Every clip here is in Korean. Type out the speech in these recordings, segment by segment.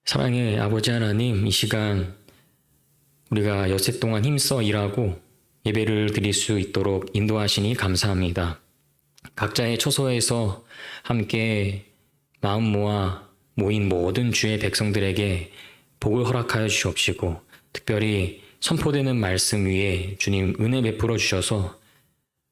사랑의 아버지 하나님, 이 시간 우리가 여세 동안 힘써 일하고 예배를 드릴 수 있도록 인도하시니 감사합니다. 각자의 처소에서 함께 마음 모아 모인 모든 주의 백성들에게 복을 허락하여 주시옵시고, 특별히 선포되는 말씀 위에 주님 은혜 베풀어 주셔서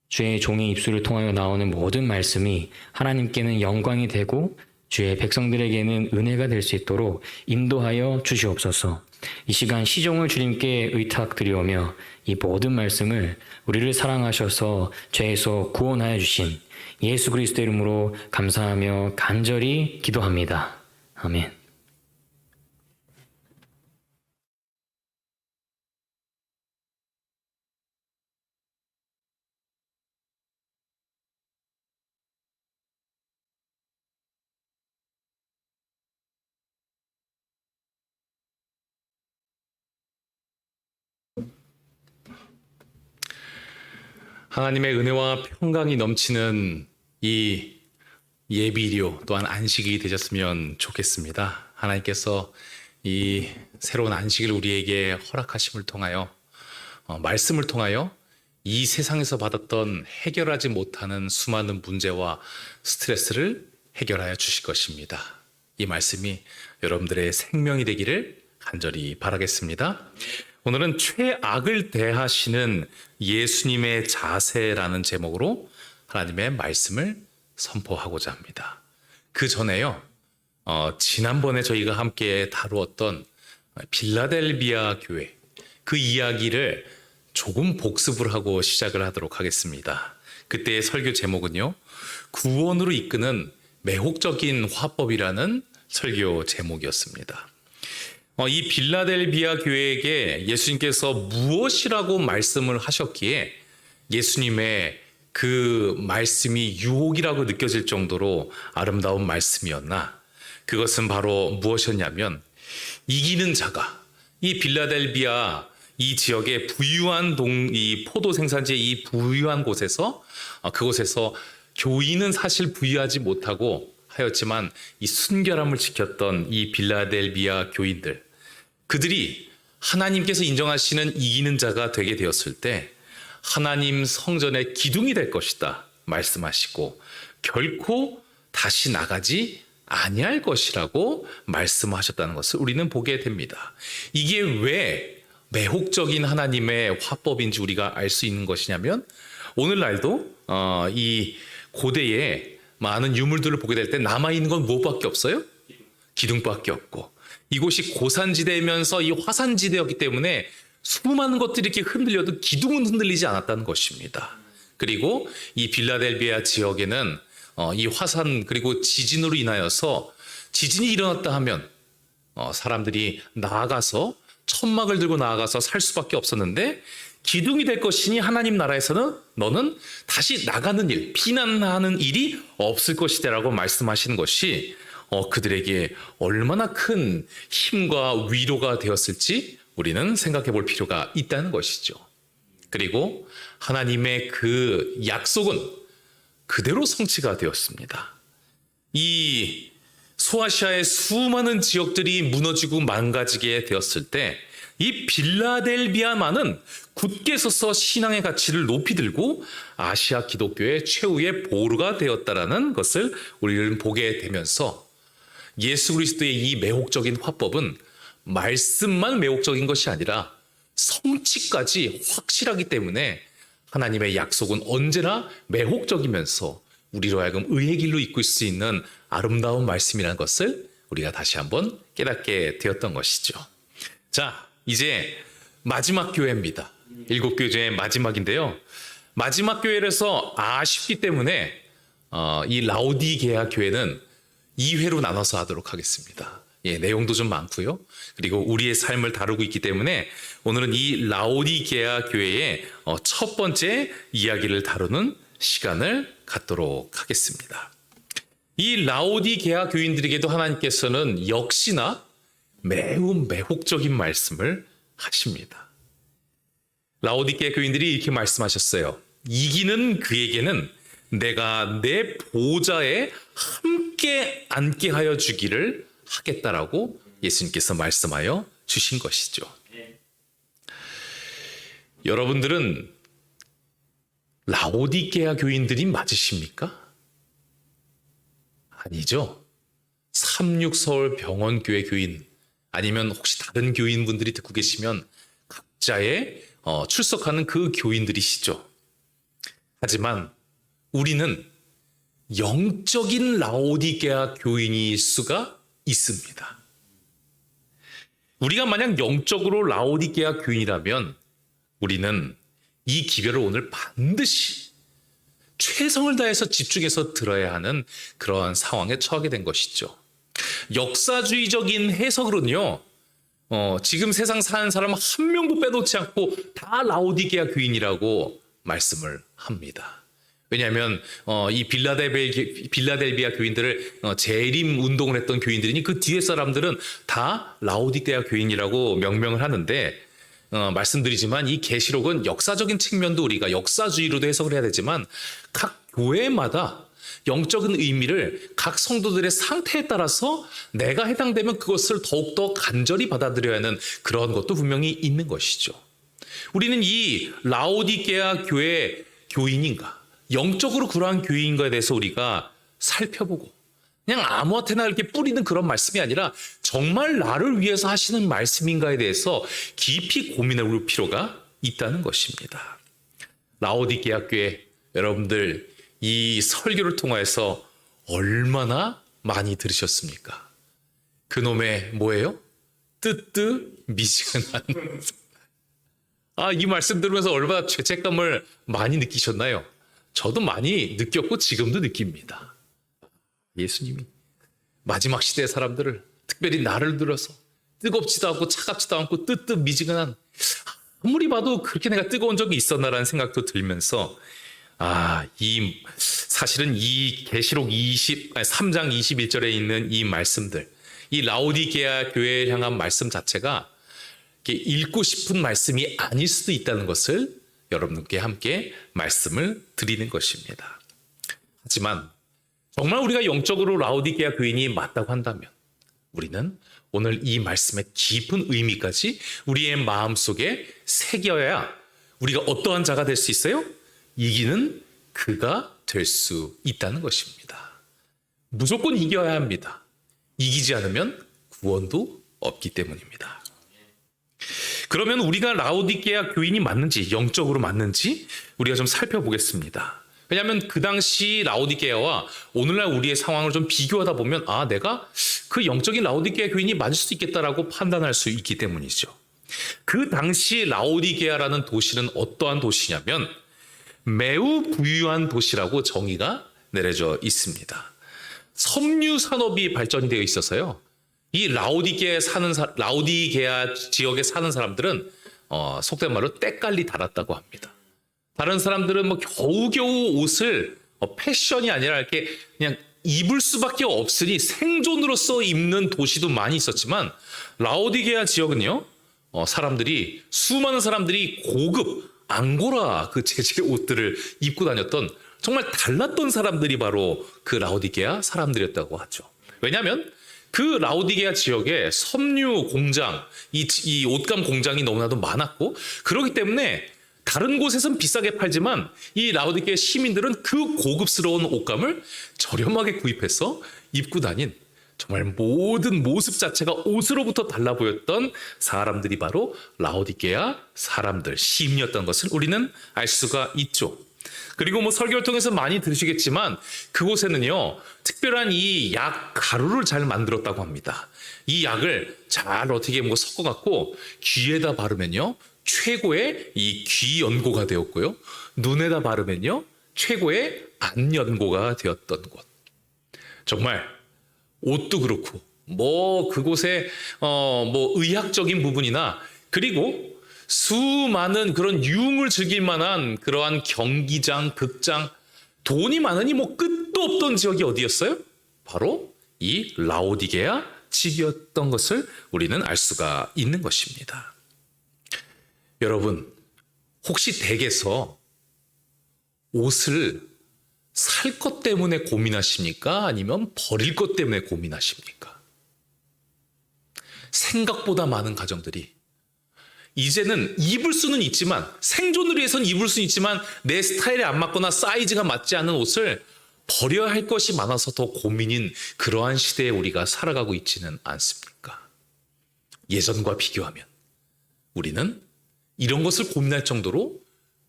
주의 종의 입술을 통하여 나오는 모든 말씀이 하나님께는 영광이 되고 주의 백성들에게는 은혜가 될 수 있도록 인도하여 주시옵소서. 이 시간 시종을 주님께 의탁드리오며 이 모든 말씀을 우리를 사랑하셔서 죄에서 구원하여 주신 예수 그리스도 이름으로 감사하며 간절히 기도합니다. 아멘. 하나님의 은혜와 평강이 넘치는 이 예비료 또한 안식이 되셨으면 좋겠습니다. 하나님께서 이 새로운 안식을 우리에게 허락하심을 통하여 말씀을 통하여 이 세상에서 받았던 해결하지 못하는 수많은 문제와 스트레스를 해결하여 주실 것입니다. 이 말씀이 여러분들의 생명이 되기를 간절히 바라겠습니다. 오늘은 최악을 대하시는 예수님의 자세라는 제목으로 하나님의 말씀을 선포하고자 합니다. 그 전에요, 지난번에 저희가 함께 다루었던 빌라델비아 교회, 그 이야기를 조금 복습을 하고 시작을 하도록 하겠습니다. 그때의 설교 제목은요, 구원으로 이끄는 매혹적인 화법이라는 설교 제목이었습니다. 이 빌라델비아 교회에게 예수님께서 무엇이라고 말씀을 하셨기에 예수님의 그 말씀이 유혹이라고 느껴질 정도로 아름다운 말씀이었나? 그것은 바로 무엇이었냐면, 이기는 자가 이 빌라델비아 이 지역의 부유한 이 포도 생산지의 이 부유한 곳에서 그곳에서 교인은 사실 부유하지 못하고 하였지만 이 순결함을 지켰던 이 빌라델비아 교인들, 그들이 하나님께서 인정하시는 이기는 자가 되게 되었을 때 하나님 성전의 기둥이 될 것이다 말씀하시고, 결코 다시 나가지 아니할 것이라고 말씀하셨다는 것을 우리는 보게 됩니다. 이게 왜 매혹적인 하나님의 화법인지 우리가 알 수 있는 것이냐면, 오늘날도 이 고대에 많은 유물들을 보게 될 때 남아있는 건 무엇밖에 없어요? 기둥밖에 없고, 이곳이 고산지대면서 이 화산지대였기 때문에 수많은 것들이 이렇게 흔들려도 기둥은 흔들리지 않았다는 것입니다. 그리고 이 빌라델비아 지역에는 이 화산 그리고 지진으로 인하여서 지진이 일어났다 하면 사람들이 나아가서 천막을 들고 나아가서 살 수밖에 없었는데, 기둥이 될 것이니 하나님 나라에서는 너는 다시 나가는 일, 피난하는 일이 없을 것이다라고 말씀하시는 것이 그들에게 얼마나 큰 힘과 위로가 되었을지 우리는 생각해 볼 필요가 있다는 것이죠. 그리고 하나님의 그 약속은 그대로 성취가 되었습니다. 이 소아시아의 수많은 지역들이 무너지고 망가지게 되었을 때 이 빌라델비아만은 굳게 서서 신앙의 가치를 높이 들고 아시아 기독교의 최후의 보루가 되었다라는 것을 우리는 보게 되면서, 예수 그리스도의 이 매혹적인 화법은 말씀만 매혹적인 것이 아니라 성취까지 확실하기 때문에 하나님의 약속은 언제나 매혹적이면서 우리로 하여금 의의 길로 이끌 수 있는 아름다운 말씀이라는 것을 우리가 다시 한번 깨닫게 되었던 것이죠. 자, 이제 마지막 교회입니다. 7교회 중에 마지막인데요. 마지막 교회라서 아쉽기 때문에 이 라오디게아 교회는 2회로 나눠서 하도록 하겠습니다. 내용도 좀 많고요. 그리고 우리의 삶을 다루고 있기 때문에 오늘은 이 라오디게아 교회의 첫 번째 이야기를 다루는 시간을 갖도록 하겠습니다. 이 라오디게아 교인들에게도 하나님께서는 역시나 매우 매혹적인 말씀을 하십니다. 라오디게아 교인들이 이렇게 말씀하셨어요. 이기는 그에게는 내가 내 보좌에 함께 앉게 하여 주기를 하겠다라고 예수님께서 말씀하여 주신 것이죠. 여러분들은 라오디게아 교인들이 맞으십니까? 아니죠. 36서울병원교회 교인 아니면 혹시 다른 교인분들이 듣고 계시면 각자의 출석하는 그 교인들이시죠. 하지만 우리는 영적인 라오디게아 교인일 수가 있습니다. 우리가 만약 영적으로 라오디게아 교인이라면 우리는 이 기별을 오늘 반드시 최선을 다해서 집중해서 들어야 하는 그러한 상황에 처하게 된 것이죠. 역사주의적인 해석으로는요, 지금 세상 사는 사람 한 명도 빼놓지 않고 다 라오디게아 교인이라고 말씀을 합니다. 왜냐하면 이 빌라델비아 교인들을 재림 운동을 했던 교인들이니 그 뒤에 사람들은 다 라오디게아 교인이라고 명명을 하는데, 말씀드리지만 이 계시록은 역사적인 측면도 우리가 역사주의로도 해석을 해야 되지만 각 교회마다 영적인 의미를 각 성도들의 상태에 따라서 내가 해당되면 그것을 더욱더 간절히 받아들여야 하는 그런 것도 분명히 있는 것이죠. 우리는 이 라오디게아 교회 교인인가, 영적으로 그러한 교인인가에 대해서 우리가 살펴보고 그냥 아무한테나 이렇게 뿌리는 그런 말씀이 아니라 정말 나를 위해서 하시는 말씀인가에 대해서 깊이 고민해 볼 필요가 있다는 것입니다. 라오디게아 교회 여러분들 이 설교를 통해서 얼마나 많이 들으셨습니까? 그놈의 뭐예요? 뜨뜻미지근한 이 말씀 들으면서 얼마나 죄책감을 많이 느끼셨나요? 저도 많이 느꼈고 지금도 느낍니다. 예수님이 마지막 시대의 사람들을 특별히 나를 들어서 뜨겁지도 않고 차갑지도 않고 뜨뜻미지근한, 아무리 봐도 그렇게 내가 뜨거운 적이 있었나라는 생각도 들면서 사실은 이 계시록 3장 21절에 있는 이 말씀들, 이 라오디게아 교회를 향한 말씀 자체가 읽고 싶은 말씀이 아닐 수도 있다는 것을 여러분께 함께 말씀을 드리는 것입니다. 하지만 정말 우리가 영적으로 라오디게아 교인이 맞다고 한다면 우리는 오늘 이 말씀의 깊은 의미까지 우리의 마음속에 새겨야 우리가 어떠한 자가 될 수 있어요? 이기는 그가 될 수 있다는 것입니다. 무조건 이겨야 합니다. 이기지 않으면 구원도 없기 때문입니다. 그러면 우리가 라오디게아 교인이 맞는지, 영적으로 맞는지 우리가 좀 살펴보겠습니다. 왜냐하면 그 당시 라오디게아와 오늘날 우리의 상황을 좀 비교하다 보면 내가 그 영적인 라오디게아 교인이 맞을 수도 있겠다라고 판단할 수 있기 때문이죠. 그 당시 라오디게아라는 도시는 어떠한 도시냐면 매우 부유한 도시라고 정의가 내려져 있습니다. 섬유 산업이 발전이 되어 있어서요. 이 라오디게아 지역에 사는 사람들은 속된 말로 때깔리 달았다고 합니다. 다른 사람들은 겨우겨우 옷을 패션이 아니라 이렇게 그냥 입을 수밖에 없으니 생존으로서 입는 도시도 많이 있었지만 라오디게아 지역은요, 수많은 사람들이 고급 앙고라 그 재질의 옷들을 입고 다녔던 정말 달랐던 사람들이 바로 그 라오디게아 사람들이었다고 하죠. 왜냐하면 그 라오디게아 지역에 섬유 공장, 이 옷감 공장이 너무나도 많았고, 그렇기 때문에 다른 곳에선 비싸게 팔지만 이 라오디게아 시민들은 그 고급스러운 옷감을 저렴하게 구입해서 입고 다닌, 정말 모든 모습 자체가 옷으로부터 달라 보였던 사람들이 바로 라오디게아 사람들, 시민이었던 것을 우리는 알 수가 있죠. 그리고 설교를 통해서 많이 들으시겠지만 그곳에는요, 특별한 이 약 가루를 잘 만들었다고 합니다. 이 약을 잘 어떻게 섞어갖고 귀에다 바르면요, 최고의 이 귀 연고가 되었고요, 눈에다 바르면요, 최고의 안 연고가 되었던 곳. 정말 옷도 그렇고 그곳에 의학적인 부분이나 그리고 수많은 그런 유흥을 즐길 만한 그러한 경기장, 극장, 돈이 많으니 끝도 없던 지역이 어디였어요? 바로 이 라오디게아 지역이었던 것을 우리는 알 수가 있는 것입니다. 여러분, 혹시 댁에서 옷을 살 것 때문에 고민하십니까? 아니면 버릴 것 때문에 고민하십니까? 생각보다 많은 가정들이 이제는 입을 수는 있지만, 생존을 위해서는 입을 수는 있지만 내 스타일에 안 맞거나 사이즈가 맞지 않는 옷을 버려야 할 것이 많아서 더 고민인 그러한 시대에 우리가 살아가고 있지는 않습니까? 예전과 비교하면 우리는 이런 것을 고민할 정도로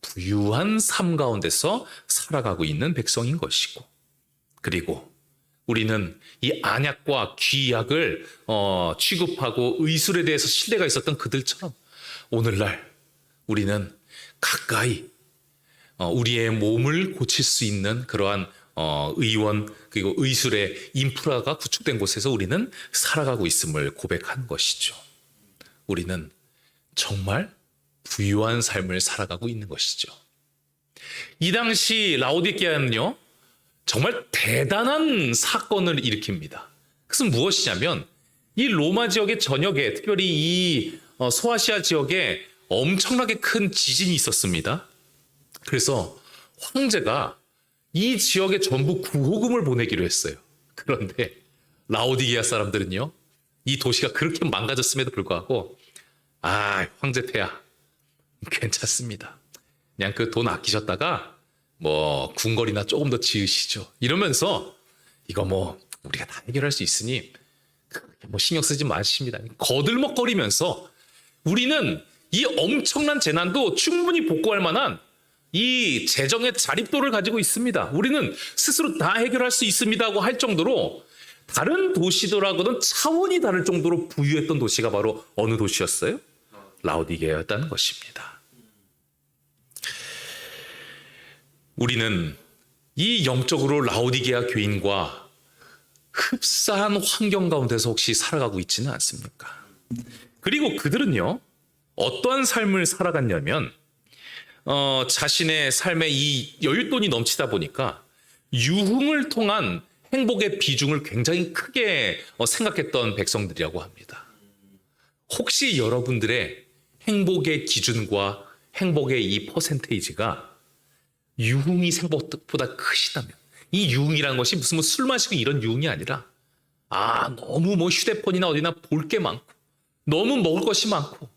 부유한 삶 가운데서 살아가고 있는 백성인 것이고, 그리고 우리는 이 안약과 귀약을 취급하고 의술에 대해서 신뢰가 있었던 그들처럼 오늘날 우리는 가까이 우리의 몸을 고칠 수 있는 그러한 의원 그리고 의술의 인프라가 구축된 곳에서 우리는 살아가고 있음을 고백하는 것이죠. 우리는 정말 부유한 삶을 살아가고 있는 것이죠. 이 당시 라오디게아는요, 정말 대단한 사건을 일으킵니다. 그것은 무엇이냐면 이 로마 지역의 전역에, 특별히 이 소아시아 지역에 엄청나게 큰 지진이 있었습니다. 그래서 황제가 이 지역에 전부 구호금을 보내기로 했어요. 그런데 라오디게아 사람들은요, 이 도시가 그렇게 망가졌음에도 불구하고 황제 폐하 괜찮습니다. 그냥 그 돈 아끼셨다가 뭐 궁궐이나 조금 더 지으시죠. 이러면서 이거 뭐 우리가 다 해결할 수 있으니 뭐 신경 쓰지 마십니다. 거들먹거리면서 우리는 이 엄청난 재난도 충분히 복구할 만한 이 재정의 자립도를 가지고 있습니다. 우리는 스스로 다 해결할 수 있습니다 하고 할 정도로 다른 도시들하고는 차원이 다를 정도로 부유했던 도시가 바로 어느 도시였어요? 라오디게아였다는 것입니다. 우리는 이 영적으로 라오디게아 교인과 흡사한 환경 가운데서 혹시 살아가고 있지는 않습니까? 그리고 그들은요, 어떠한 삶을 살아갔냐면 자신의 삶에 이 여윳돈이 넘치다 보니까 유흥을 통한 행복의 비중을 굉장히 크게 생각했던 백성들이라고 합니다. 혹시 여러분들의 행복의 기준과 행복의 이 퍼센테이지가 유흥이 생각보다 크시다면, 이 유흥이라는 것이 무슨 뭐 술 마시고 이런 유흥이 아니라 너무 뭐 휴대폰이나 어디나 볼 게 많고 너무 먹을 것이 많고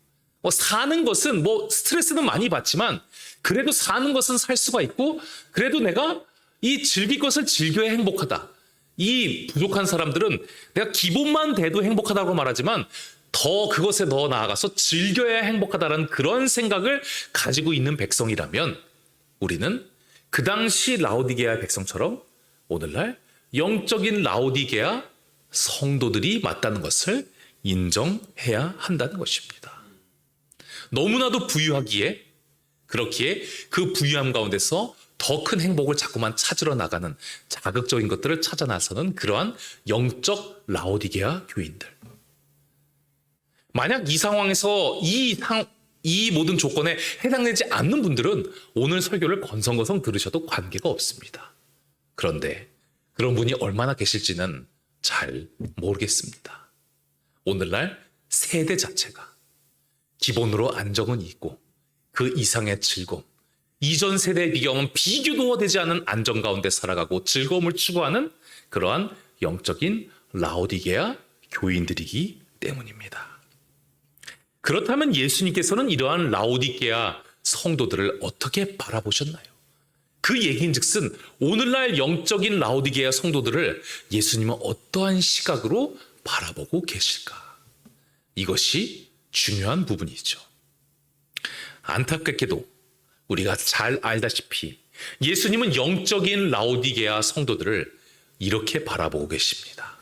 사는 것은 뭐 스트레스는 많이 받지만 그래도 사는 것은 살 수가 있고 그래도 내가 이 즐길 것을 즐겨야 행복하다. 이 부족한 사람들은 내가 기본만 돼도 행복하다고 말하지만 더 그것에 더 나아가서 즐겨야 행복하다는 그런 생각을 가지고 있는 백성이라면 우리는 그 당시 라오디게아 백성처럼 오늘날 영적인 라오디게아 성도들이 맞다는 것을 인정해야 한다는 것입니다. 너무나도 부유하기에 그렇기에 그 부유함 가운데서 더 큰 행복을 자꾸만 찾으러 나가는 자극적인 것들을 찾아 나서는 그러한 영적 라오디게아 교인들. 만약 이 상황에서 이 모든 조건에 해당되지 않는 분들은 오늘 설교를 건성건성 들으셔도 관계가 없습니다. 그런데 그런 분이 얼마나 계실지는 잘 모르겠습니다. 오늘날 세대 자체가 기본으로 안정은 있고 그 이상의 즐거움, 이전 세대에 비교하면 비교도 되지 않은 안정 가운데 살아가고 즐거움을 추구하는 그러한 영적인 라오디게아 교인들이기 때문입니다. 그렇다면 예수님께서는 이러한 라오디게아 성도들을 어떻게 바라보셨나요? 그 얘기인즉슨 오늘날 영적인 라오디게아 성도들을 예수님은 어떠한 시각으로 바라보고 계실까? 이것이 중요한 부분이죠. 안타깝게도 우리가 잘 알다시피 예수님은 영적인 라오디게아 성도들을 이렇게 바라보고 계십니다.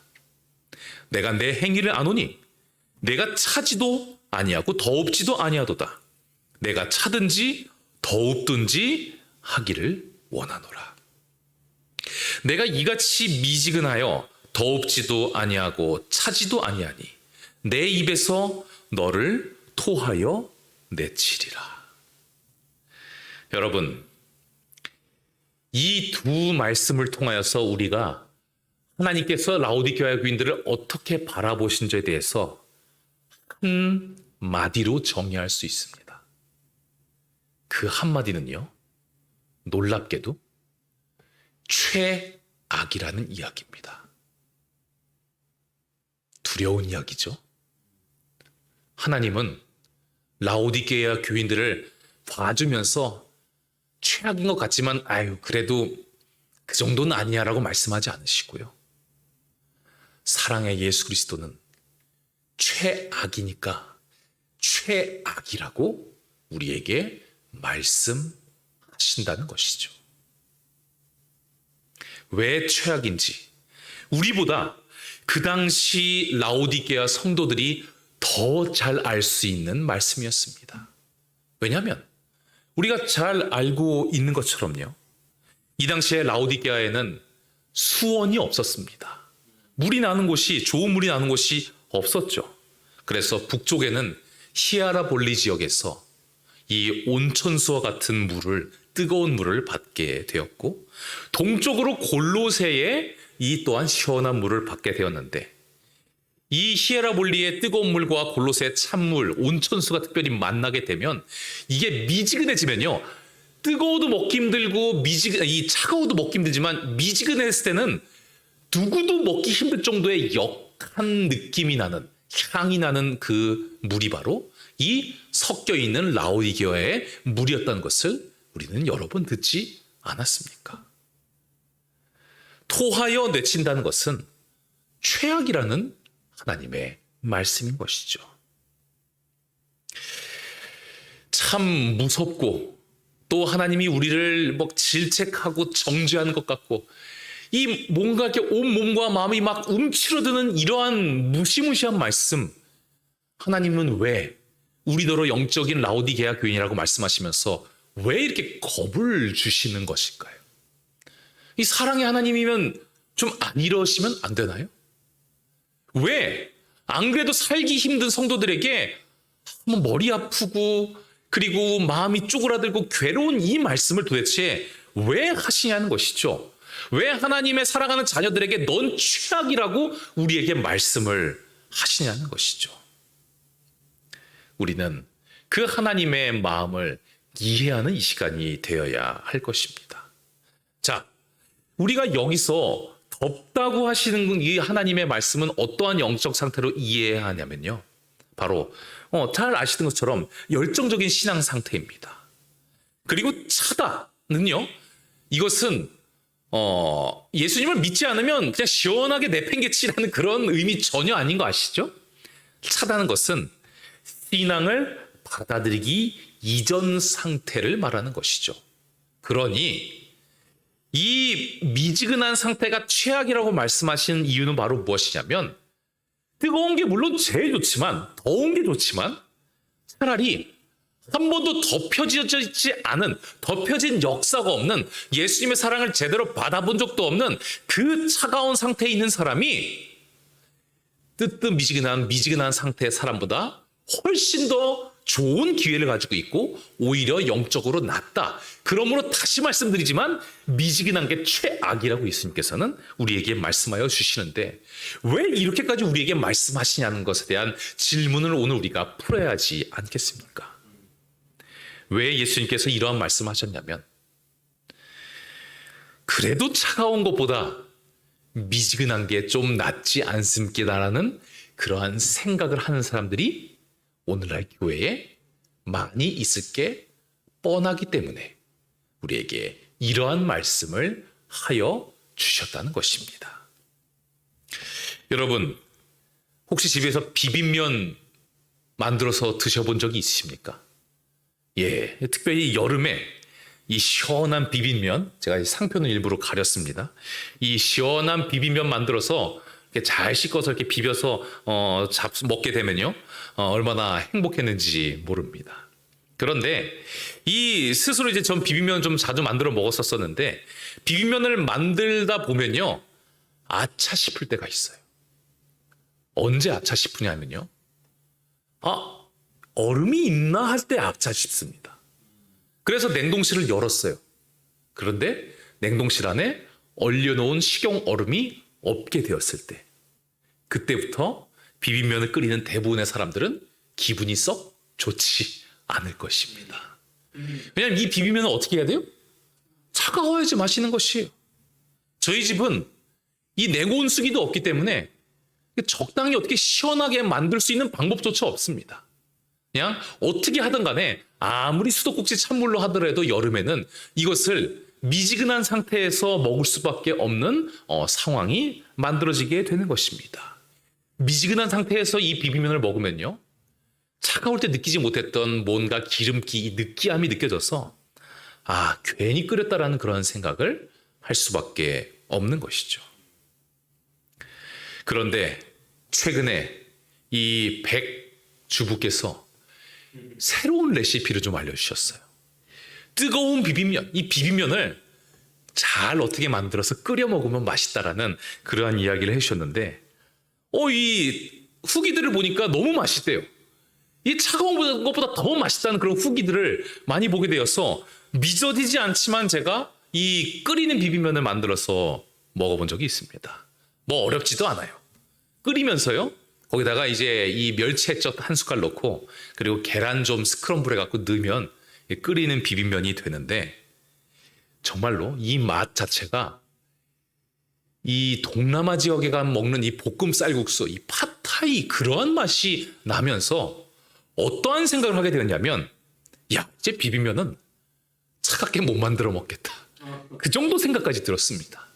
내가 내 행위를 아노니 내가 차지도 아니하고 더웁지도 아니하도다. 내가 차든지 더웁든지 하기를 원하노라. 내가 이같이 미지근하여 더웁지도 아니하고 차지도 아니하니 내 입에서 너를 토하여 내치리라. 여러분, 이 두 말씀을 통하여서 우리가 하나님께서 라오디게아 교인들을 어떻게 바라보신지에 대해서 한 마디로 정의할 수 있습니다. 그 한마디는요, 놀랍게도 최악이라는 이야기입니다. 두려운 이야기죠. 하나님은 라오디게아 교인들을 봐주면서 최악인 것 같지만 아유 그래도 그 정도는 아니야라고 말씀하지 않으시고요. 사랑의 예수 그리스도는 최악이니까 최악이라고 우리에게 말씀하신다는 것이죠. 왜 최악인지 우리보다 그 당시 라오디게아 성도들이 더 잘 알 수 있는 말씀이었습니다. 왜냐하면 우리가 잘 알고 있는 것처럼요. 이 당시에 라오디게아에는 수원이 없었습니다. 물이 나는 곳이 좋은 물이 나는 곳이 없었죠. 그래서 북쪽에는 히아라볼리 지역에서 이 온천수와 같은 물을 뜨거운 물을 받게 되었고 동쪽으로 골로새에 이 또한 시원한 물을 받게 되었는데 이 히에라볼리의 뜨거운 물과 골로새의 찬물, 온천수가 특별히 만나게 되면 이게 미지근해지면요. 뜨거워도 먹기 힘들고 이 차가워도 먹기 힘들지만 미지근했을 때는 누구도 먹기 힘들 정도의 역한 느낌이 나는 향이 나는 그 물이 바로 이 섞여 있는 라오디게아의 물이었다는 것을 우리는 여러 번 듣지 않았습니까? 토하여 내친다는 것은 최악이라는 하나님의 말씀인 것이죠. 참 무섭고 또 하나님이 우리를 막 질책하고 정죄하는 것 같고 이 뭔가 이렇게 온 몸과 마음이 막 움츠러드는 이러한 무시무시한 말씀. 하나님은 왜 우리더러 영적인 라오디게아 교인이라고 말씀하시면서 왜 이렇게 겁을 주시는 것일까요? 이 사랑의 하나님이면 좀 안 이러시면 안 되나요? 왜 안 그래도 살기 힘든 성도들에게 머리 아프고 그리고 마음이 쪼그라들고 괴로운 이 말씀을 도대체 왜 하시냐는 것이죠. 왜 하나님의 사랑하는 자녀들에게 넌 최악이라고 우리에게 말씀을 하시냐는 것이죠. 우리는 그 하나님의 마음을 이해하는 이 시간이 되어야 할 것입니다. 자, 우리가 여기서 덥다고 하시는 이 하나님의 말씀은 어떠한 영적 상태로 이해해야 하냐면요. 바로 잘 아시는 것처럼 열정적인 신앙 상태입니다. 그리고 차다는요. 이것은 예수님을 믿지 않으면 그냥 시원하게 내팽개치라는 그런 의미 전혀 아닌 거 아시죠? 차다는 것은 신앙을 받아들이기 이전 상태를 말하는 것이죠. 그러니 이 미지근한 상태가 최악이라고 말씀하신 이유는 바로 무엇이냐면 뜨거운 게 물론 제일 좋지만 더운 게 좋지만 차라리 한 번도 덮여지지 않은 덮여진 역사가 없는 예수님의 사랑을 제대로 받아본 적도 없는 그 차가운 상태에 있는 사람이 미지근한 상태의 사람보다 훨씬 더 좋은 기회를 가지고 있고 오히려 영적으로 낫다. 그러므로 다시 말씀드리지만 미지근한 게 최악이라고 예수님께서는 우리에게 말씀하여 주시는데 왜 이렇게까지 우리에게 말씀하시냐는 것에 대한 질문을 오늘 우리가 풀어야 하지 않겠습니까? 왜 예수님께서 이러한 말씀하셨냐면 그래도 차가운 것보다 미지근한 게 좀 낫지 않습니다라는 그러한 생각을 하는 사람들이 오늘날 교회에 많이 있을 게 뻔하기 때문에 우리에게 이러한 말씀을 하여 주셨다는 것입니다. 여러분, 혹시 집에서 비빔면 만들어서 드셔본 적이 있으십니까? 예, 특별히 여름에 이 시원한 비빔면, 제가 상표는 일부러 가렸습니다. 이 시원한 비빔면 만들어서 이렇게 잘 씻어서 이렇게 비벼서 먹게 되면요, 얼마나 행복했는지 모릅니다. 그런데 이 스스로 이제 전 비빔면 좀 자주 만들어 먹었었는데 비빔면을 만들다 보면요, 아차 싶을 때가 있어요. 언제 아차 싶으냐면요, 얼음이 있나 할 때 아차 싶습니다. 그래서 냉동실을 열었어요. 그런데 냉동실 안에 얼려놓은 식용 얼음이 없게 되었을 때, 그때부터 비빔면을 끓이는 대부분의 사람들은 기분이 썩 좋지 않을 것입니다. 왜냐하면 이 비빔면은 어떻게 해야 돼요? 차가워야지 마시는 것이에요. 저희 집은 이 냉온수기도 없기 때문에 적당히 어떻게 시원하게 만들 수 있는 방법조차 없습니다. 그냥 어떻게 하든 간에 아무리 수도꼭지 찬물로 하더라도 여름에는 이것을 미지근한 상태에서 먹을 수밖에 없는 상황이 만들어지게 되는 것입니다. 미지근한 상태에서 이 비빔면을 먹으면요, 차가울 때 느끼지 못했던 뭔가 기름기, 느끼함이 느껴져서 괜히 끓였다라는 그런 생각을 할 수밖에 없는 것이죠. 그런데 최근에 이 백 주부께서 새로운 레시피를 좀 알려주셨어요. 뜨거운 비빔면, 이 비빔면을 잘 어떻게 만들어서 끓여 먹으면 맛있다라는 그러한 이야기를 해주셨는데, 이 후기들을 보니까 너무 맛있대요. 이 차가운 것보다 더 맛있다는 그런 후기들을 많이 보게 되어서 믿어지지 않지만 제가 이 끓이는 비빔면을 만들어서 먹어본 적이 있습니다. 뭐 어렵지도 않아요. 끓이면서요, 거기다가 이제 이 멸치액젓 한 숟갈 넣고 그리고 계란 좀 스크럼블 해갖고 넣으면 끓이는 비빔면이 되는데, 정말로 이 맛 자체가 이 동남아 지역에 가면 먹는 이 볶음 쌀국수, 이 팟타이 그러한 맛이 나면서 어떠한 생각을 하게 되었냐면, 이제 비빔면은 차갑게 못 만들어 먹겠다. 그 정도 생각까지 들었습니다.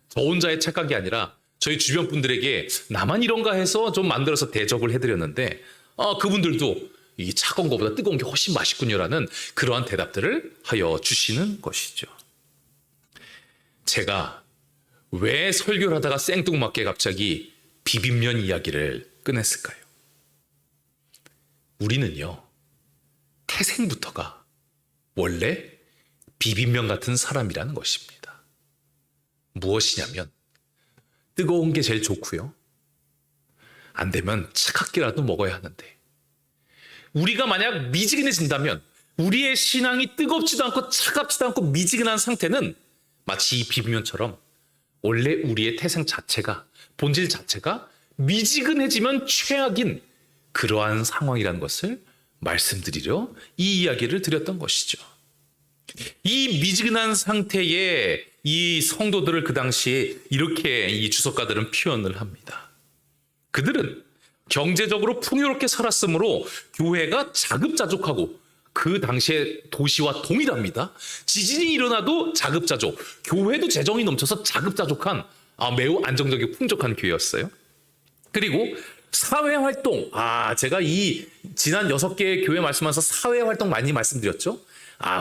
저 혼자의 착각이 아니라 저희 주변 분들에게 나만 이런가 해서 좀 만들어서 대접을 해드렸는데, 그분들도 이 차가운 것보다 뜨거운 게 훨씬 맛있군요라는 그러한 대답들을 하여 주시는 것이죠. 제가 왜 설교를 하다가 생뚱맞게 갑자기 비빔면 이야기를 꺼냈을까요? 우리는요, 태생부터가 원래 비빔면 같은 사람이라는 것입니다. 무엇이냐면 뜨거운 게 제일 좋고요, 안 되면 차갑게라도 먹어야 하는데, 우리가 만약 미지근해진다면 우리의 신앙이 뜨겁지도 않고 차갑지도 않고 미지근한 상태는 마치 이 비빔면처럼 원래 우리의 태생 자체가, 본질 자체가 미지근해지면 최악인 그러한 상황이라는 것을 말씀드리려 이 이야기를 드렸던 것이죠. 이 미지근한 상태의 이 성도들을 그 당시에 이렇게 이 주석가들은 표현을 합니다. 그들은 경제적으로 풍요롭게 살았으므로 교회가 자급자족하고, 그 당시에 도시와 동일합니다. 지진이 일어나도 자급자족, 교회도 재정이 넘쳐서 자급자족한 매우 안정적이고 풍족한 교회였어요. 그리고 사회활동, 제가 이 지난 6개의 교회 말씀하면서 사회활동 많이 말씀드렸죠.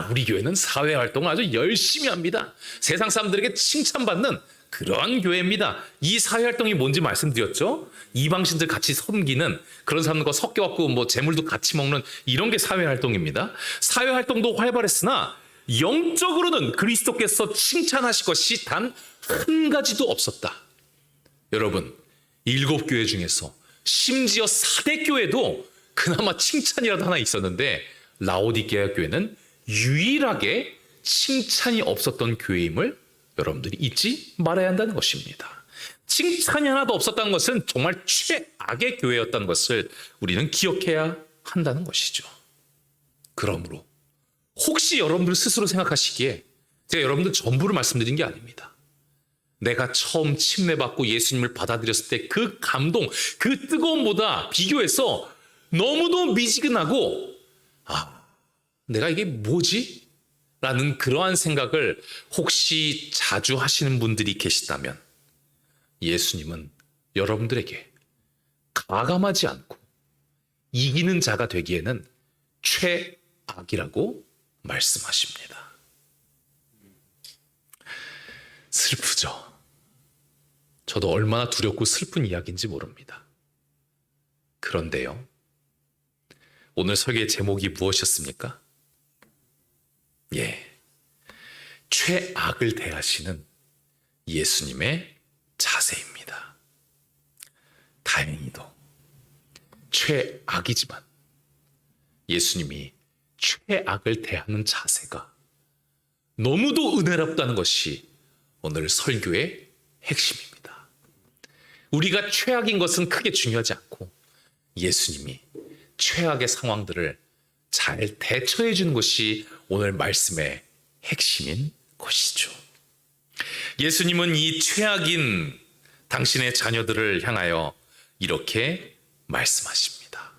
우리 교회는 사회활동을 아주 열심히 합니다. 세상 사람들에게 칭찬받는 그러한 교회입니다. 이 사회활동이 뭔지 말씀드렸죠. 이방신들 같이 섬기는 그런 사람들과 섞여갖고 뭐 재물도 같이 먹는 이런 게 사회활동입니다. 사회활동도 활발했으나 영적으로는 그리스도께서 칭찬하실 것이 단 한 가지도 없었다. 여러분, 7교회 중에서 심지어 4대 교회도 그나마 칭찬이라도 하나 있었는데, 라오디게아 교회는 유일하게 칭찬이 없었던 교회임을 여러분들이 잊지 말아야 한다는 것입니다. 칭찬이 하나도 없었다는 것은 정말 최악의 교회였다는 것을 우리는 기억해야 한다는 것이죠. 그러므로 혹시 여러분들 스스로 생각하시기에 제가 여러분들 전부를 말씀드린 게 아닙니다. 내가 처음 침례받고 예수님을 받아들였을 때 그 감동, 그 뜨거움보다 비교해서 너무도 미지근하고 내가 이게 뭐지? 라는 그러한 생각을 혹시 자주 하시는 분들이 계시다면, 예수님은 여러분들에게 가감하지 않고 이기는 자가 되기에는 최악이라고 말씀하십니다. 슬프죠. 저도 얼마나 두렵고 슬픈 이야기인지 모릅니다. 그런데요, 오늘 설교의 제목이 무엇이었습니까? 최악을 대하시는 예수님의 자세입니다. 다행히도 최악이지만 예수님이 최악을 대하는 자세가 너무도 은혜롭다는 것이 오늘 설교의 핵심입니다. 우리가 최악인 것은 크게 중요하지 않고 예수님이 최악의 상황들을 잘 대처해 주는 것이 오늘 말씀의 핵심인 것이죠. 예수님은 이 최악인 당신의 자녀들을 향하여 이렇게 말씀하십니다.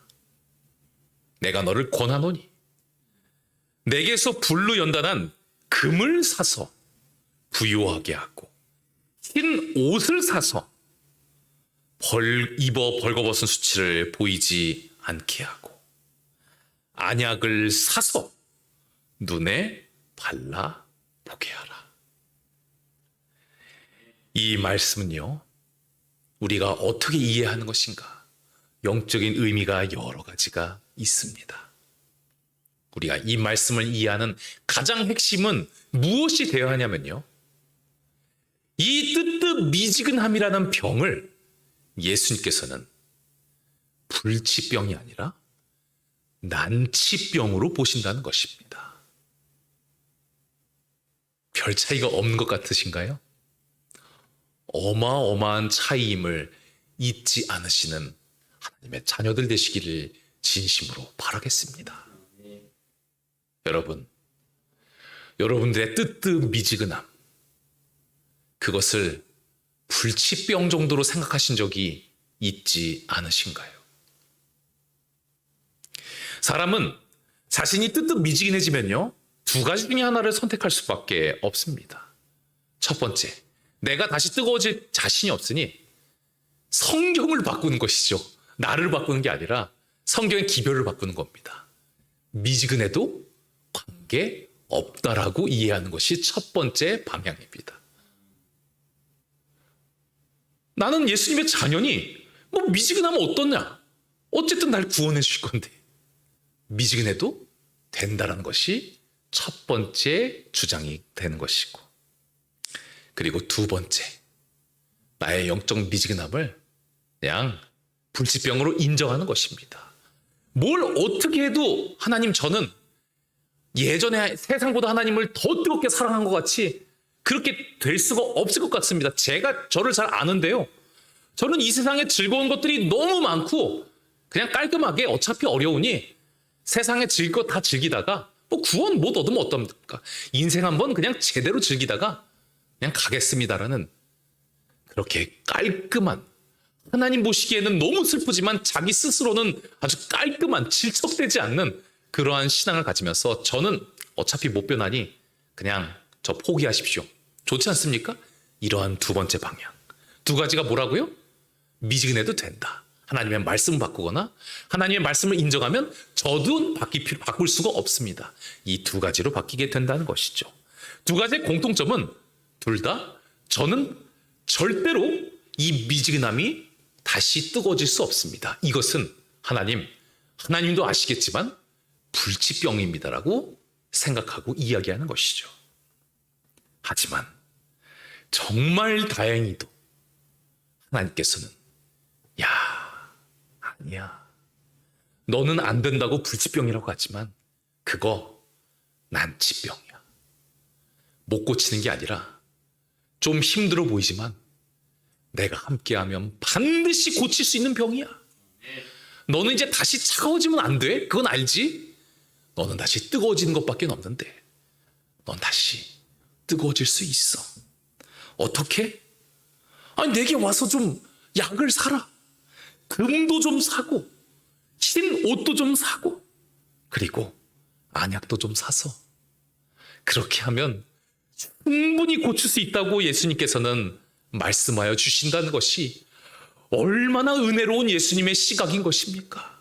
내가 너를 권하노니 내게서 불로 연단한 금을 사서 부유하게 하고 흰 옷을 사서 입어 벌거벗은 수치를 보이지 않게 하고 안약을 사서 눈에 발라 보게 하라. 이 말씀은요, 우리가 어떻게 이해하는 것인가? 영적인 의미가 여러 가지가 있습니다. 우리가 이 말씀을 이해하는 가장 핵심은 무엇이 되어야 하냐면요, 이 뜨뜻미지근함이라는 병을 예수님께서는 불치병이 아니라 난치병으로 보신다는 것입니다. 별 차이가 없는 것 같으신가요? 어마어마한 차이임을 잊지 않으시는 하나님의 자녀들 되시기를 진심으로 바라겠습니다. 여러분들의 뜨뜻미지근함, 그것을 불치병 정도로 생각하신 적이 있지 않으신가요? 사람은 자신이 뜨뜻미지근해지면요, 두 가지 중에 하나를 선택할 수밖에 없습니다. 첫 번째, 내가 다시 뜨거워질 자신이 없으니 성경을 바꾸는 것이죠. 나를 바꾸는 게 아니라 성경의 기별을 바꾸는 겁니다. 미지근해도 관계 없다라고 이해하는 것이 첫 번째 방향입니다. 나는 예수님의 자녀니 뭐 미지근하면 어떠냐? 어쨌든 날 구원해 주실 건데. 미지근해도 된다는 것이 첫 번째 주장이 되는 것이고, 그리고 두 번째, 나의 영적 미지근함을 그냥 불치병으로 인정하는 것입니다. 뭘 어떻게 해도 하나님, 저는 예전에 세상보다 하나님을 더 뜨겁게 사랑한 것 같이 그렇게 될 수가 없을 것 같습니다. 제가 저를 잘 아는데요, 저는 이 세상에 즐거운 것들이 너무 많고 그냥 깔끔하게 어차피 어려우니 세상에 즐길 거 다 즐기다가 뭐 구원 못 얻으면 어떡합니까? 인생 한번 그냥 제대로 즐기다가 그냥 가겠습니다라는 그렇게 깔끔한, 하나님 보시기에는 너무 슬프지만 자기 스스로는 아주 깔끔한, 질척되지 않는 그러한 신앙을 가지면서 저는 어차피 못 변하니 그냥 저 포기하십시오. 좋지 않습니까? 이러한 두 번째 방향. 두 가지가 뭐라고요? 미지근해도 된다. 하나님의 말씀을 바꾸거나 하나님의 말씀을 인정하면 저도 바꿀 수가 없습니다. 이 두 가지로 바뀌게 된다는 것이죠. 두 가지의 공통점은 둘 다 저는 절대로 이 미지근함이 다시 뜨거워질 수 없습니다. 이것은 하나님도 아시겠지만 불치병입니다라고 생각하고 이야기하는 것이죠. 하지만 정말 다행히도 하나님께서는 아니야, 너는 안 된다고 불치병이라고 하지만 그거 난치병이야. 못 고치는 게 아니라 좀 힘들어 보이지만 내가 함께하면 반드시 고칠 수 있는 병이야. 너는 이제 다시 차가워지면 안 돼. 그건 알지? 너는 다시 뜨거워지는 것밖에 없는데 넌 다시 뜨거워질 수 있어. 어떻게? 아니, 내게 와서 좀 약을 사라. 금도 좀 사고 흰 옷도 좀 사고 그리고 안약도 좀 사서 그렇게 하면 충분히 고칠 수 있다고 예수님께서는 말씀하여 주신다는 것이 얼마나 은혜로운 예수님의 시각인 것입니까?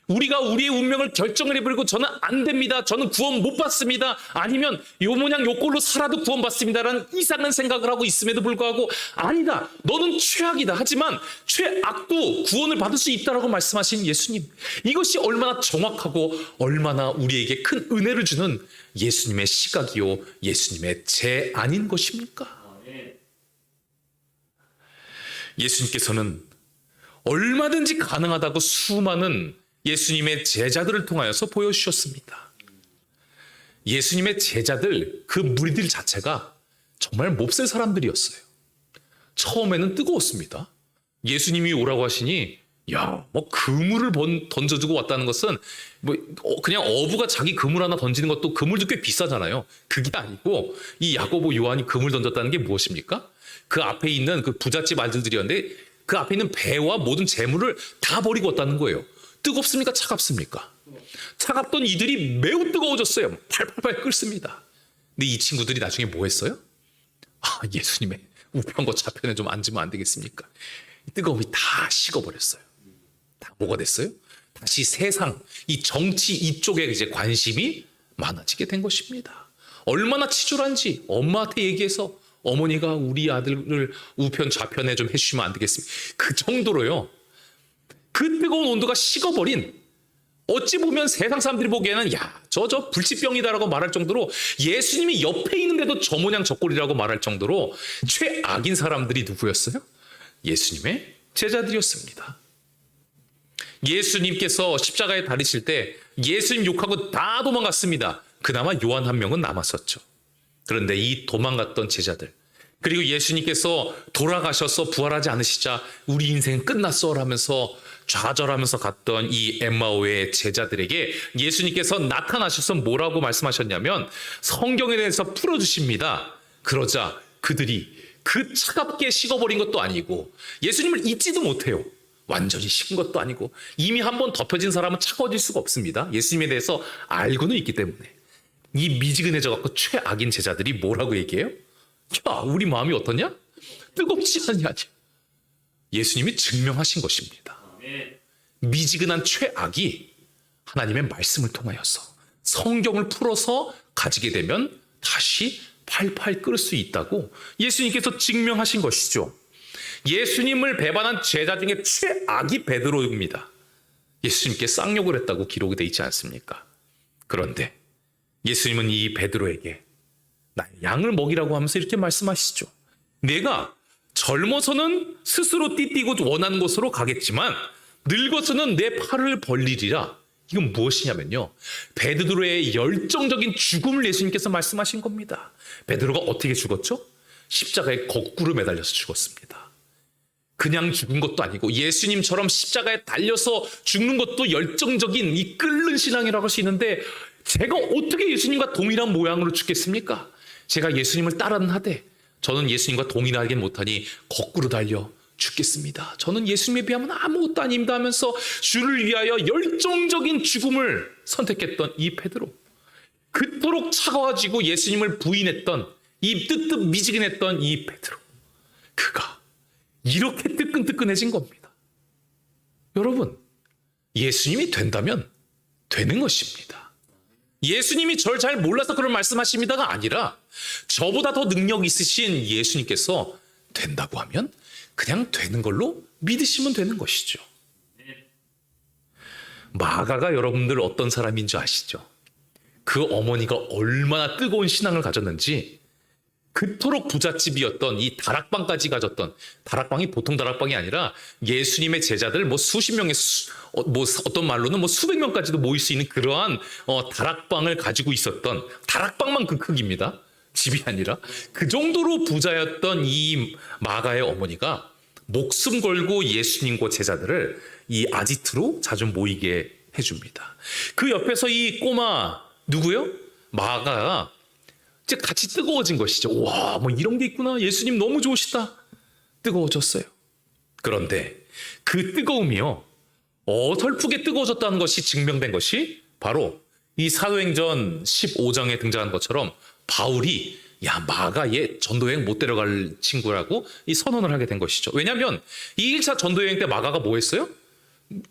우리가 우리의 운명을 결정을 해버리고 저는 안 됩니다, 저는 구원 못 받습니다, 아니면 요 모양 요 꼴로 살아도 구원 받습니다라는 이상한 생각을 하고 있음에도 불구하고 아니다, 너는 최악이다, 하지만 최악도 구원을 받을 수 있다라고 말씀하신 예수님, 이것이 얼마나 정확하고 얼마나 우리에게 큰 은혜를 주는 예수님의 시각이요 예수님의 제안인 것입니까? 예수님께서는 얼마든지 가능하다고 수많은 예수님의 제자들을 통하여서 보여주셨습니다. 예수님의 제자들, 그 무리들 자체가 정말 몹쓸 사람들이었어요. 처음에는 뜨거웠습니다. 예수님이 오라고 하시니 뭐 그물을 던져주고 왔다는 것은 그냥 어부가 자기 그물 하나 던지는 것도, 그물도 꽤 비싸잖아요. 그게 아니고 이 야고보, 요한이 그물 던졌다는 게 무엇입니까? 그 앞에 있는 그 부잣집 아들들이었는데 그 앞에 있는 배와 모든 재물을 다 버리고 왔다는 거예요. 뜨겁습니까? 차갑습니까? 차갑던 이들이 매우 뜨거워졌어요. 팔팔팔 끓습니다. 근데 이 친구들이 나중에 뭐 했어요? 예수님의 우편과 좌편에 좀 앉으면 안 되겠습니까? 뜨거움이 다 식어버렸어요. 다 뭐가 됐어요? 다시 세상, 이 정치 이쪽에 이제 관심이 많아지게 된 것입니다. 얼마나 치졸한지 엄마한테 얘기해서 어머니가 우리 아들을 우편 좌편에 좀 해주시면 안 되겠습니까? 그 정도로요. 그 뜨거운 온도가 식어버린, 어찌 보면 세상 사람들이 보기에는 저 불치병이다라고 말할 정도로, 예수님이 옆에 있는데도 저 모양 저 꼴이라고 말할 정도로 최악인 사람들이 누구였어요? 예수님의 제자들이었습니다. 예수님께서 십자가에 달리실 때 예수님 욕하고 다 도망갔습니다. 그나마 요한 한 명은 남았었죠. 그런데 이 도망갔던 제자들, 그리고 예수님께서 돌아가셔서 부활하지 않으시자 우리 인생 끝났어 라면서 좌절하면서 갔던 이 엠마오의 제자들에게 예수님께서 나타나셔서 뭐라고 말씀하셨냐면 성경에 대해서 풀어주십니다. 그러자 그들이 그 차갑게 식어버린 것도 아니고 예수님을 잊지도 못해요. 완전히 식은 것도 아니고, 이미 한번 덮여진 사람은 차가워질 수가 없습니다. 예수님에 대해서 알고는 있기 때문에. 이 미지근해져 갖고 최악인 제자들이 뭐라고 얘기해요? 우리 마음이 어떠냐? 뜨겁지 않냐? 예수님이 증명하신 것입니다. 미지근한 최악이 하나님의 말씀을 통하여서 성경을 풀어서 가지게 되면 다시 팔팔 끓을 수 있다고 예수님께서 증명하신 것이죠. 예수님을 배반한 제자 중에 최악이 베드로입니다. 예수님께 쌍욕을 했다고 기록이 되어 있지 않습니까? 그런데 예수님은 이 베드로에게 나의 양을 먹이라고 하면서 이렇게 말씀하시죠. 내가 젊어서는 스스로 띠띠고 원하는 곳으로 가겠지만 늙어서는 내 팔을 벌리리라. 이건 무엇이냐면요, 베드로의 열정적인 죽음을 예수님께서 말씀하신 겁니다. 베드로가 어떻게 죽었죠? 십자가에 거꾸로 매달려서 죽었습니다. 그냥 죽은 것도 아니고 예수님처럼 십자가에 달려서 죽는 것도 열정적인 이 끓는 신앙이라고 할 수 있는데, 제가 어떻게 예수님과 동일한 모양으로 죽겠습니까? 제가 예수님을 따르는 하되 저는 예수님과 동일하게 못하니 거꾸로 달려 죽겠습니다. 저는 예수님에 비하면 아무것도 아닙니다 하면서 주를 위하여 열정적인 죽음을 선택했던 이 베드로, 그토록 차가워지고 예수님을 부인했던 이 뜨뜻미지근했던 이 베드로, 그가 이렇게 뜨끈뜨끈해진 겁니다. 여러분, 예수님이 된다면 되는 것입니다. 예수님이 저를 잘 몰라서 그런 말씀하십니다가 아니라, 저보다 더 능력 있으신 예수님께서 된다고 하면 그냥 되는 걸로 믿으시면 되는 것이죠. 마가가 여러분들 어떤 사람인 줄 아시죠? 그 어머니가 얼마나 뜨거운 신앙을 가졌는지, 그토록 부잣집이었던 이 다락방까지 가졌던, 다락방이 보통 다락방이 아니라 예수님의 제자들 수십 명의 어떤 말로는 수백 명까지도 모일 수 있는 그러한 다락방을 가지고 있었던, 다락방만 그 크기입니다. 집이 아니라 그 정도로 부자였던 이 마가의 어머니가 목숨 걸고 예수님과 제자들을 이 아지트로 자주 모이게 해줍니다. 그 옆에서 이 꼬마 누구요? 마가가 이제 같이 뜨거워진 것이죠. 와, 이런 게 있구나. 예수님 너무 좋으시다. 뜨거워졌어요. 그런데 그 뜨거움이요, 어설프게 뜨거워졌다는 것이 증명된 것이 바로 이 사도행전 15장에 등장한 것처럼 바울이 마가 얘 전도여행 못 데려갈 친구라고 이 선언을 하게 된 것이죠. 왜냐하면 이 1차 전도여행 때 마가가 뭐 했어요?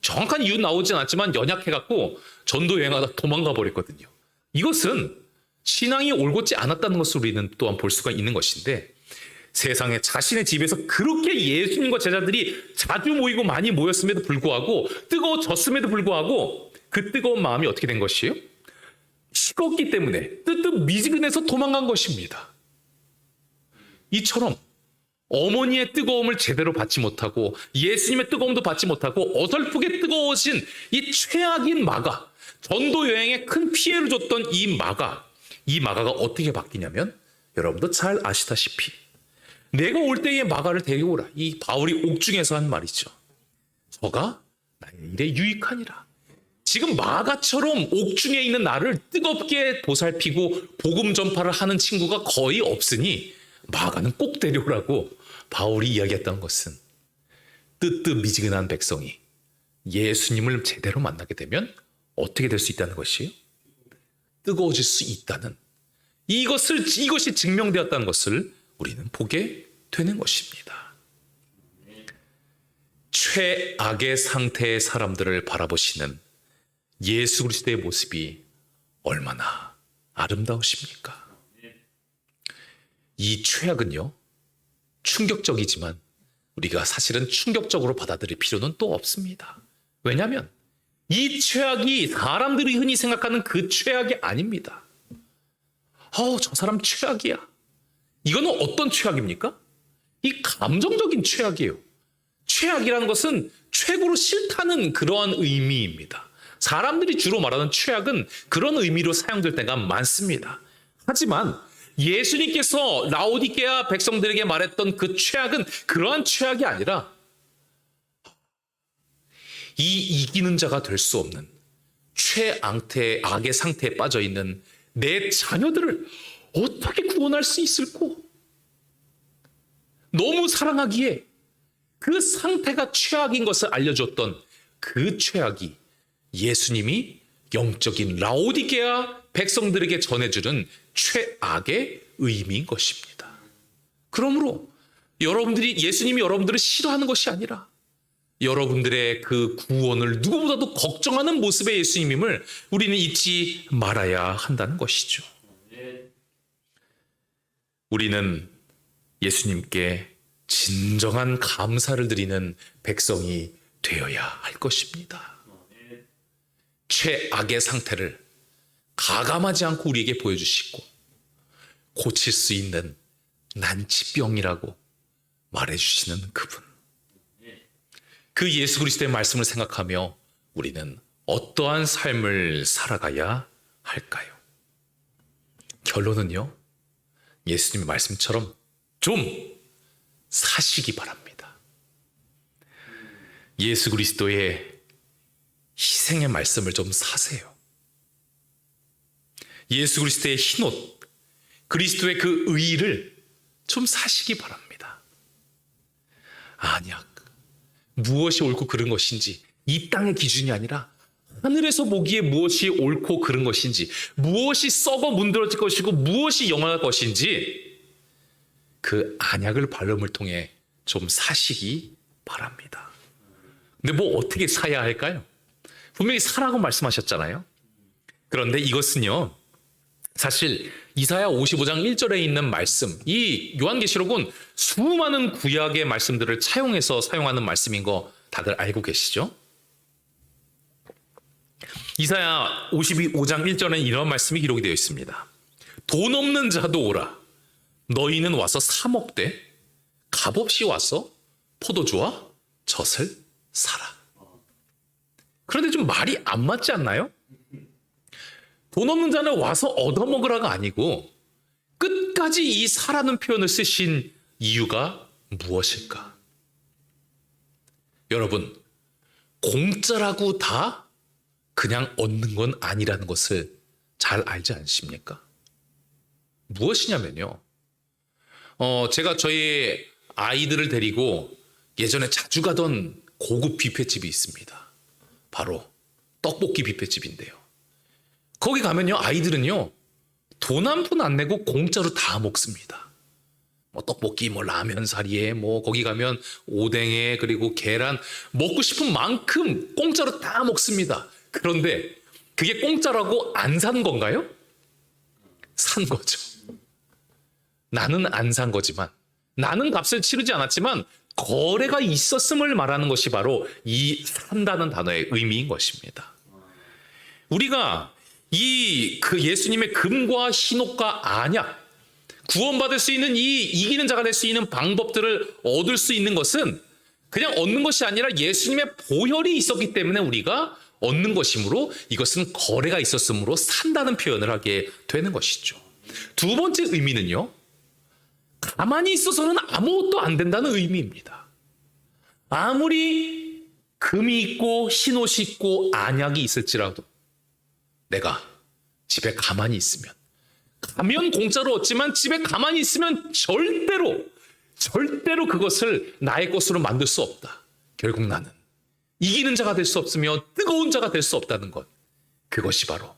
정확한 이유는 나오진 않지만 연약해갖고 전도여행하다 도망가 버렸거든요. 이것은 신앙이 올곧지 않았다는 것을 우리는 또한 볼 수가 있는 것인데, 세상에 자신의 집에서 그렇게 예수님과 제자들이 자주 모이고 많이 모였음에도 불구하고, 뜨거워졌음에도 불구하고 그 뜨거운 마음이 어떻게 된 것이에요? 식었기 때문에 뜨뜻미지근해서 도망간 것입니다. 이처럼 어머니의 뜨거움을 제대로 받지 못하고 예수님의 뜨거움도 받지 못하고 어설프게 뜨거워진 이 최악인 마가, 전도 여행에 큰 피해를 줬던 이 마가가 어떻게 바뀌냐면, 여러분도 잘 아시다시피 내가 올 때에 마가를 데려오라, 이 바울이 옥중에서 한 말이죠. 저가 나의 일에 유익하니라. 지금 마가처럼 옥중에 있는 나를 뜨겁게 보살피고 복음 전파를 하는 친구가 거의 없으니 마가는 꼭 데려오라고 바울이 이야기했던 것은, 뜨뜻미지근한 백성이 예수님을 제대로 만나게 되면 어떻게 될 수 있다는 것이에요? 뜨거워질 수 있다는 이것이 증명되었다는 것을 우리는 보게 되는 것입니다. 최악의 상태의 사람들을 바라보시는 예수 그리스도의 모습이 얼마나 아름다우십니까? 이 최악은요, 충격적이지만 우리가 사실은 충격적으로 받아들일 필요는 또 없습니다. 왜냐하면 이 최악이 사람들이 흔히 생각하는 그 최악이 아닙니다. 저 사람 최악이야. 이거는 어떤 최악입니까? 이 감정적인 최악이에요. 최악이라는 것은 최고로 싫다는 그러한 의미입니다. 사람들이 주로 말하는 최악은 그런 의미로 사용될 때가 많습니다. 하지만 예수님께서 라오디게아 백성들에게 말했던 그 최악은 그러한 최악이 아니라 이 이기는 자가 될 수 없는 최악의 상태에 빠져 있는 내 자녀들을 어떻게 구원할 수 있을꼬? 너무 사랑하기에 그 상태가 최악인 것을 알려줬던 그 최악이 예수님이 영적인 라오디게아 백성들에게 전해주는 최악의 의미인 것입니다. 그러므로 예수님이 여러분들을 싫어하는 것이 아니라 여러분들의 그 구원을 누구보다도 걱정하는 모습의 예수님임을 우리는 잊지 말아야 한다는 것이죠. 우리는 예수님께 진정한 감사를 드리는 백성이 되어야 할 것입니다. 최악의 상태를 가감하지 않고 우리에게 보여주시고 고칠 수 있는 난치병이라고 말해주시는 그분. 그 예수 그리스도의 말씀을 생각하며 우리는 어떠한 삶을 살아가야 할까요? 결론은요, 예수님의 말씀처럼 좀 사시기 바랍니다. 예수 그리스도의 희생의 말씀을 좀 사세요. 예수 그리스도의 흰옷, 그리스도의 그 의의를 좀 사시기 바랍니다. 아니야, 무엇이 옳고 그른 것인지 이 땅의 기준이 아니라 하늘에서 보기에 무엇이 옳고 그른 것인지, 무엇이 썩어 문드러질 것이고 무엇이 영원할 것인지 그 안약을 발음을 통해 좀 사시기 바랍니다. 근데 뭐 어떻게 사야 할까요? 분명히 사라고 말씀하셨잖아요. 그런데 이것은요, 사실 이사야 55장 1절에 있는 말씀, 이 요한계시록은 수많은 구약의 말씀들을 차용해서 사용하는 말씀인 거 다들 알고 계시죠? 이사야 55장 1절에는 이런 말씀이 기록이 되어 있습니다. 돈 없는 자도 오라. 너희는 와서 사 먹되 값없이 와서 포도주와 젖을 사라. 그런데 좀 말이 안 맞지 않나요? 돈 없는 자는 와서 얻어먹으라가 아니고 끝까지 이 사라는 표현을 쓰신 이유가 무엇일까? 여러분, 공짜라고 다 그냥 얻는 건 아니라는 것을 잘 알지 않으십니까? 무엇이냐면요, 제가 저희 아이들을 데리고 예전에 자주 가던 고급 뷔페집이 있습니다. 바로 떡볶이 뷔페집인데요. 거기 가면요, 아이들은요, 돈 한 푼 안 내고 공짜로 다 먹습니다. 뭐 떡볶이, 뭐 라면 사리에, 뭐 거기 가면 오뎅에, 그리고 계란, 먹고 싶은 만큼 공짜로 다 먹습니다. 그런데 그게 공짜라고 안 산 건가요? 산 거죠. 나는 안 산 거지만, 나는 값을 치르지 않았지만 거래가 있었음을 말하는 것이 바로 이 산다는 단어의 의미인 것입니다. 우리가 그 예수님의 금과 흰옷과 안약, 구원받을 수 있는 이 이기는 자가 될 수 있는 방법들을 얻을 수 있는 것은 그냥 얻는 것이 아니라 예수님의 보혈이 있었기 때문에 우리가 얻는 것이므로 이것은 거래가 있었으므로 산다는 표현을 하게 되는 것이죠. 두 번째 의미는요, 가만히 있어서는 아무것도 안 된다는 의미입니다. 아무리 금이 있고 흰옷이 있고 안약이 있을지라도 내가 집에 가만히 있으면, 가면 공짜로 얻지만 집에 가만히 있으면 절대로 그것을 나의 것으로 만들 수 없다. 결국 나는 이기는 자가 될 수 없으며 뜨거운 자가 될 수 없다는 것. 그것이 바로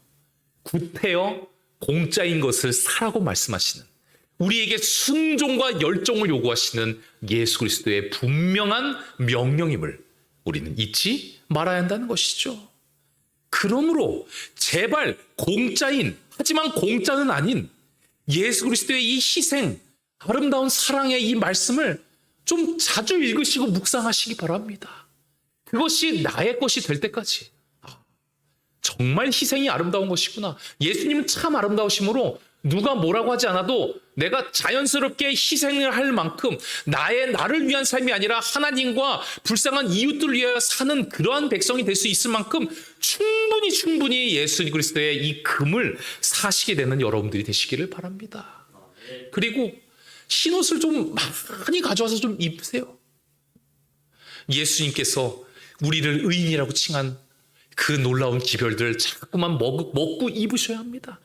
구태여 공짜인 것을 사라고 말씀하시는, 우리에게 순종과 열정을 요구하시는 예수 그리스도의 분명한 명령임을 우리는 잊지 말아야 한다는 것이죠. 그러므로 제발 공짜인, 하지만 공짜는 아닌 예수 그리스도의 이 희생, 아름다운 사랑의 이 말씀을 좀 자주 읽으시고 묵상하시기 바랍니다. 그것이 나의 것이 될 때까지. 정말 희생이 아름다운 것이구나. 예수님은 참 아름다우심으로 누가 뭐라고 하지 않아도 내가 자연스럽게 희생을 할 만큼 나를 위한 삶이 아니라 하나님과 불쌍한 이웃들을 위하여 사는 그러한 백성이 될 수 있을 만큼 충분히 예수 그리스도의 이 금을 사시게 되는 여러분들이 되시기를 바랍니다. 그리고 흰옷을 좀 많이 가져와서 좀 입으세요. 예수님께서 우리를 의인이라고 칭한 그 놀라운 기별들 자꾸만 먹고 입으셔야 합니다.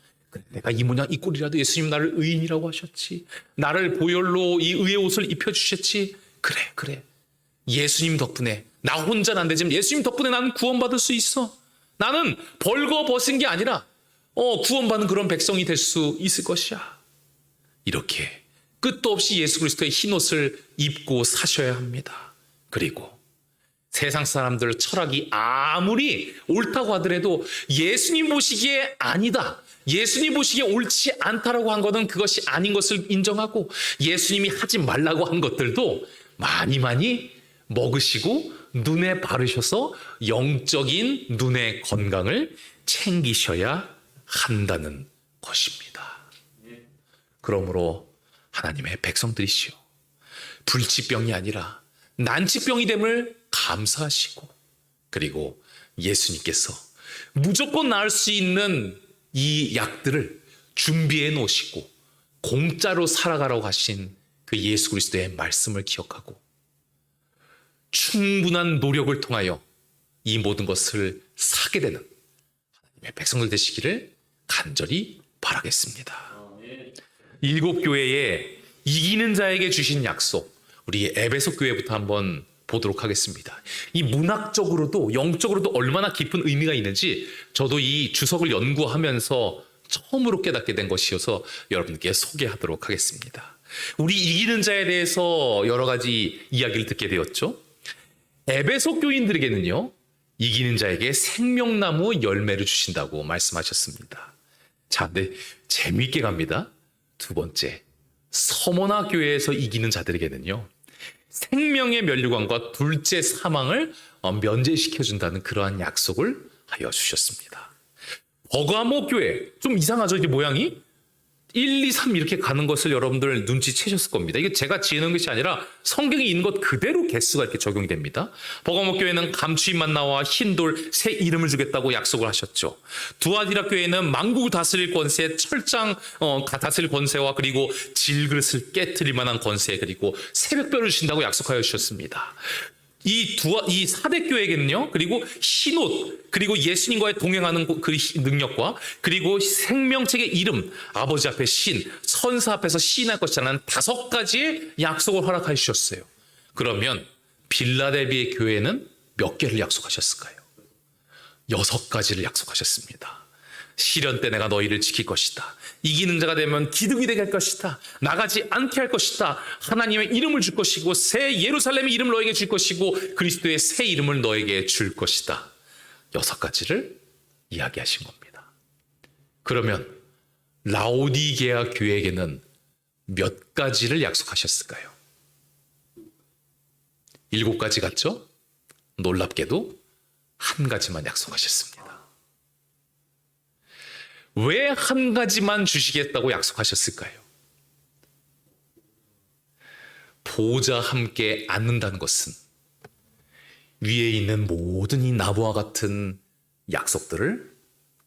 내가 이 모양 이 꼴이라도 예수님 나를 의인이라고 하셨지. 나를 보혈로 이 의의 옷을 입혀주셨지. 그래. 예수님 덕분에 나 혼자는 안 되지만 예수님 덕분에 나는 구원받을 수 있어. 나는 벌거벗은 게 아니라 구원받는 그런 백성이 될 수 있을 것이야. 이렇게 끝도 없이 예수 그리스도의 흰옷을 입고 사셔야 합니다. 그리고 세상 사람들 철학이 아무리 옳다고 하더라도 예수님 보시기에 아니다, 예수님 보시기에 옳지 않다라고 한 것은 그것이 아닌 것을 인정하고, 예수님이 하지 말라고 한 것들도 많이 먹으시고 눈에 바르셔서 영적인 눈의 건강을 챙기셔야 한다는 것입니다. 그러므로 하나님의 백성들이시오, 불치병이 아니라 난치병이 됨을 감사하시고, 그리고 예수님께서 무조건 나을 수 있는 이 약들을 준비해 놓으시고 공짜로 살아가라고 하신 그 예수 그리스도의 말씀을 기억하고 충분한 노력을 통하여 이 모든 것을 사게 되는 하나님의 백성들 되시기를 간절히 바라겠습니다. 7교회에 이기는 자에게 주신 약속, 우리 에베소 교회부터 한번 보도록 하겠습니다. 이 문학적으로도 영적으로도 얼마나 깊은 의미가 있는지 저도 이 주석을 연구하면서 처음으로 깨닫게 된 것이어서 여러분께 소개하도록 하겠습니다. 우리 이기는 자에 대해서 여러 가지 이야기를 듣게 되었죠. 에베소 교인들에게는요, 이기는 자에게 생명나무 열매를 주신다고 말씀하셨습니다. 자, 근데 재미있게 갑니다. 두 번째, 서머나 교회에서 이기는 자들에게는요, 생명의 면류관과 둘째 사망을 면제시켜준다는 그러한 약속을 하여 주셨습니다. 버가모 교회, 좀 이상하죠? 이게 모양이? 1, 2, 3 이렇게 가는 것을 여러분들 눈치채셨을 겁니다. 이게 제가 지어놓은 것이 아니라 성경에 있는 것 그대로 개수가 이렇게 적용이 됩니다. 버가모 교회는 감추인 만나와 흰돌 새 이름을 주겠다고 약속을 하셨죠. 두아디라 교회는 만국을 다스릴 권세, 철장 다스릴 권세와 그리고 질그릇을 깨트릴 만한 권세, 그리고 새벽별을 주신다고 약속하여 주셨습니다. 이 4대 교회에게는요, 그리고 흰옷, 그리고 예수님과의 동행하는 그 능력과 그리고 생명책의 이름, 아버지 앞에 신, 천사 앞에서 시인할 것이라는 5가지의 약속을 허락하여 주셨어요. 그러면 빌라델비의 교회는 몇 개를 약속하셨을까요? 6가지를 약속하셨습니다. 시련 때 내가 너희를 지킬 것이다. 이기는 자가 되면 기둥이 되게 할 것이다. 나가지 않게 할 것이다. 하나님의 이름을 줄 것이고 새 예루살렘의 이름을 너에게 줄 것이고 그리스도의 새 이름을 너에게 줄 것이다. 6가지를 이야기하신 겁니다. 그러면 라오디게아 교회에게는 몇 가지를 약속하셨을까요? 7가지 같죠? 놀랍게도 1가지만 약속하셨습니다. 왜 1가지만 주시겠다고 약속하셨을까요? 보좌 함께 앉는다는 것은 위에 있는 모든 이 나무와 같은 약속들을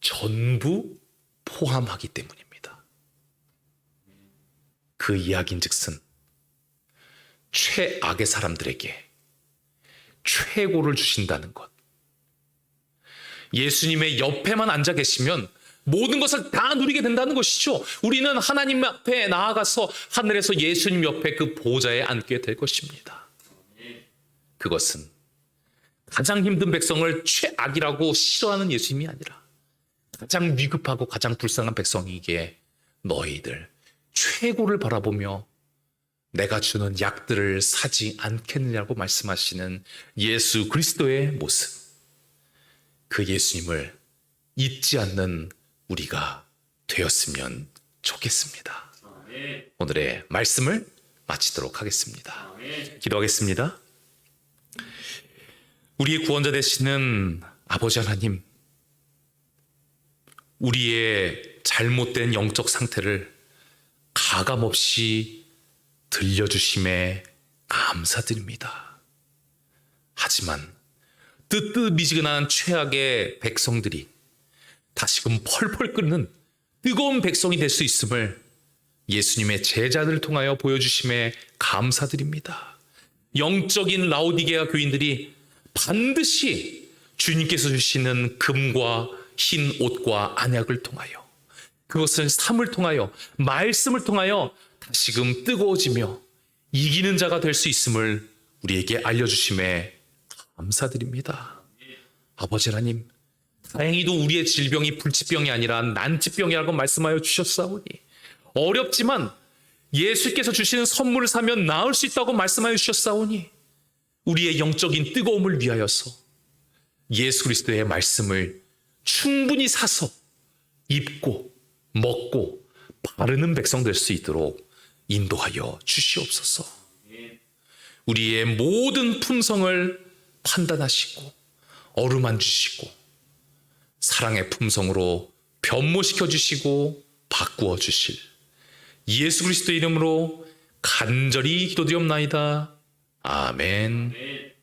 전부 포함하기 때문입니다. 그 이야기인즉슨 최악의 사람들에게 최고를 주신다는 것. 예수님의 옆에만 앉아 계시면 모든 것을 다 누리게 된다는 것이죠. 우리는 하나님 앞에 나아가서 하늘에서 예수님 옆에 그 보좌에 앉게 될 것입니다. 그것은 가장 힘든 백성을 최악이라고 싫어하는 예수님이 아니라 가장 위급하고 가장 불쌍한 백성이기에 너희들 최고를 바라보며 내가 주는 약들을 사지 않겠느냐고 말씀하시는 예수 그리스도의 모습. 그 예수님을 잊지 않는 우리가 되었으면 좋겠습니다. 오늘의 말씀을 마치도록 하겠습니다. 기도하겠습니다. 우리의 구원자 되시는 아버지 하나님, 우리의 잘못된 영적 상태를 가감없이 들려주심에 감사드립니다. 하지만 뜨뜻미지근한 최악의 백성들이 다시금 펄펄 끓는 뜨거운 백성이 될 수 있음을 예수님의 제자들을 통하여 보여주심에 감사드립니다. 영적인 라오디게아 교인들이 반드시 주님께서 주시는 금과 흰 옷과 안약을 통하여, 그것은 삶을 통하여, 말씀을 통하여 다시금 뜨거워지며 이기는 자가 될 수 있음을 우리에게 알려주심에 감사드립니다. 아버지 하나님, 다행히도 우리의 질병이 불치병이 아니라 난치병이라고 말씀하여 주셨사오니, 어렵지만 예수께서 주시는 선물을 사면 나을 수 있다고 말씀하여 주셨사오니, 우리의 영적인 뜨거움을 위하여서 예수 그리스도의 말씀을 충분히 사서 입고 먹고 바르는 백성 될 수 있도록 인도하여 주시옵소서. 우리의 모든 품성을 판단하시고 어루만지시고 사랑의 품성으로 변모시켜 주시고 바꾸어 주실 예수 그리스도 이름으로 간절히 기도드리옵나이다. 아멘.